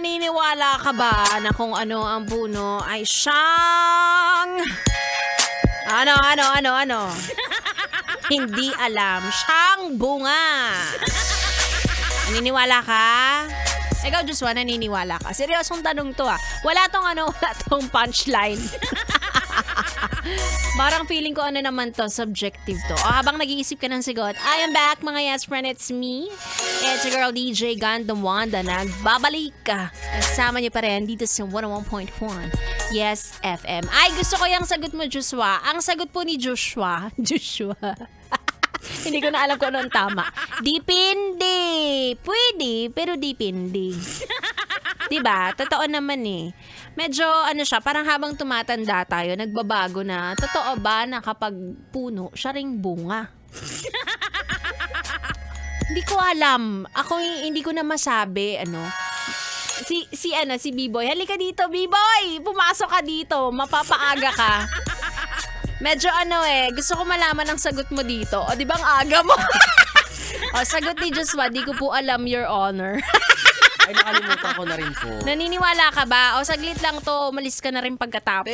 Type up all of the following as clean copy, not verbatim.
naniniwala ka ba na kung ano ang puno ay siyang... Ano? Hindi alam. Siyang bunga. Naniniwala ka? Ikaw, Joshua, naniniwala ka? Seryosong tanong to Wala tong punchline. Parang feeling ko naman to, subjective to. Habang nag-iisip ka ng sigot, I am back mga yes friend, it's me. It's your girl DJ Gandam Wanda, nagbabalik ka. Kasama niyo pa rin dito sa 101.1 Yes FM. Ay, gusto ko yung sagot mo, Joshua. Ang sagot po ni Joshua. Hindi ko na alam kung ano ang tama. Dipindi. Pwede, pero dipindi. Diba? Totoo naman Medyo siya, parang habang tumatanda tayo, nagbabago na. Totoo ba na kapag puno, siya ring bunga? Hindi ko alam. Ako hindi ko na masabi, Si B-Boy. Halika dito, B-Boy! Pumasok ka dito. Mapapaaga ka. Medyo gusto ko malaman ang sagot mo dito. O, di ba ang aga mo? Sagot ni Joshua, di ko po alam, Your Honor. Ay, nakalimutan ko na rin po. Naniniwala ka ba? O, saglit lang to, umalis ka na rin pagkatapos.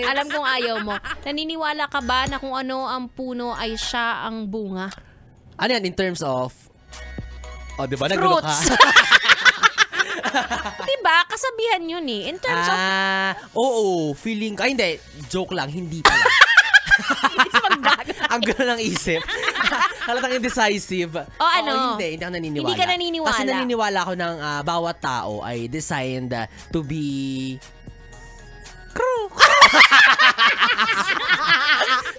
Alam kong ayaw mo. Naniniwala ka ba na kung ano ang puno ay siya ang bunga? Ano yan, in terms of... O, di ba? Fruits. Diba? Kasabihan yun In terms of... Oo. Feeling... Ay, hindi. Joke lang. Hindi pala. Ang gano'n ang isip. Halatang indecisive. Hindi ako naniniwala. Hindi ka naniniwala. Kasi naniniwala ako ng bawat tao ay designed to be...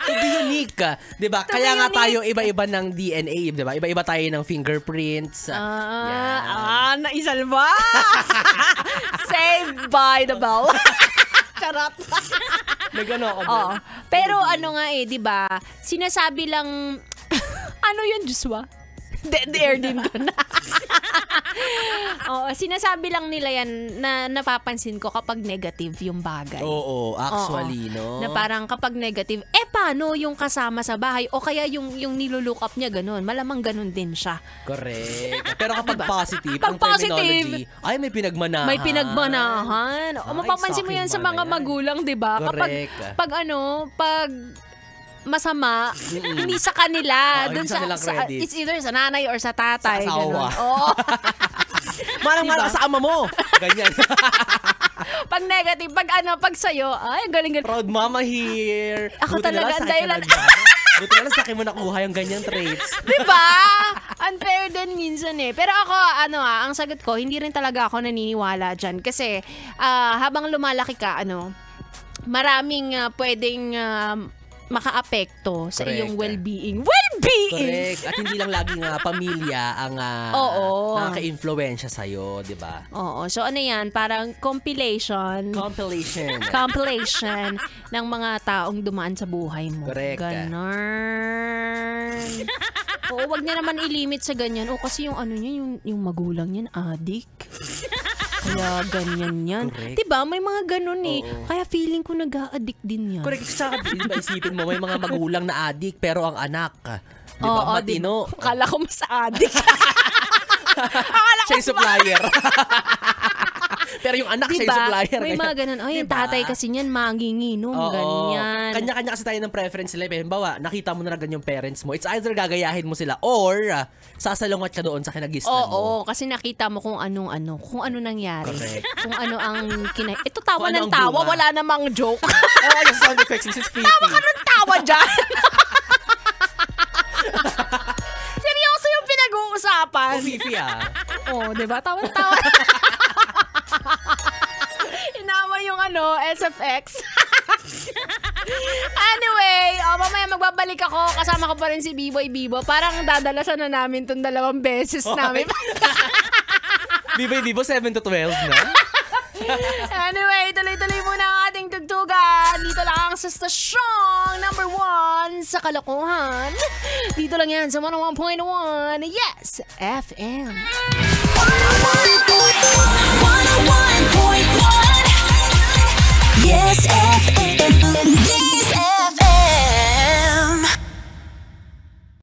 to be unique. Diba? Kaya nga tayo iba-iba ng DNA. Diba? Iba-iba tayo ng fingerprints. Naisalba! Saved by the bell. Charot. Nagano ako doon. Pero diba? Sinasabi lang... Ano yun, Joshua? Dead air din ko na. Sinasabi lang nila yan na napapansin ko kapag negative yung bagay. Oo, actually, no? Na parang kapag negative, paano yung kasama sa bahay? O kaya yung nilulook up niya ganun. Malamang ganun din siya. Correct. Pero kapag positive, pag ang terminology, ay may pinagmanahan. May pinagmanahan. Mapapansin mo yan sa mga magulang, diba? Correct. Pag masama, hindi sa kanila. Doon sa it's either sa nanay or sa tatay. Sa asawa. Diba? Sa ama mo. Ganyan. Pag negative, pag sa'yo, ay, galing. Proud mama here. Ako Buti talaga, ang dahilan. Buti na lang sa akin mo nakuha yung ganyang traits. Diba? Unfair din minsan Pero ako, ang sagot ko, hindi rin talaga ako naniniwala dyan. Kasi, habang lumalaki ka, maraming pwedeng makaapekto sa iyong well-being. Correct. At hindi lang laging pamilya ang nakaka-influensya sa'yo, di ba? Oo. So yan? Parang compilation ng mga taong dumaan sa buhay mo. Correct. Ganon. Oo, wag niya naman ilimit sa ganyan. Kasi yung yung magulang niyan, addict. Kaya ganyan yan. Correct. Diba? May mga ganun Kaya feeling ko nag-a-addict din yan. Correct. Saka diba isipin mo, may mga magulang na addict pero ang anak, diba, matino. Akala ko mas addict. Siya yung supplier. Pero yung anak siya yung supplier. May mga ganun. Yung tatay kasi niyan, manginginom. Ganyan. Kanya-kanya kasi tayo ng preference nila. Halimbawa, nakita mo na ganyan yung parents mo. It's either gagayahin mo sila or sasalungat ka doon sa kinagisnan mo. Oo, kasi nakita mo kung ano nangyari. Correct. Kung ano ang Ito tawa ng tawa, wala namang joke. Yung sound effects, Mrs. Fifi. Tawa ka ng tawa dyan. Seryoso yung pinag-uusapan. Fifi diba? Tawa-tawa. Inama yung SFX. Anyway, mamaya magbabalik ako. Kasama ko pa rin si B-Boy Bibo. Parang dadalasan na namin itong 2 beses namin. B-Boy Bibo, 7 to 12 na? Anyway, tuloy-tuloy muna ang ating tugtugan. Dito lang sa stasyong number 1 sa kalokohan. Dito lang yan sa 101.1 Yes FM. 101.1 Yes FM.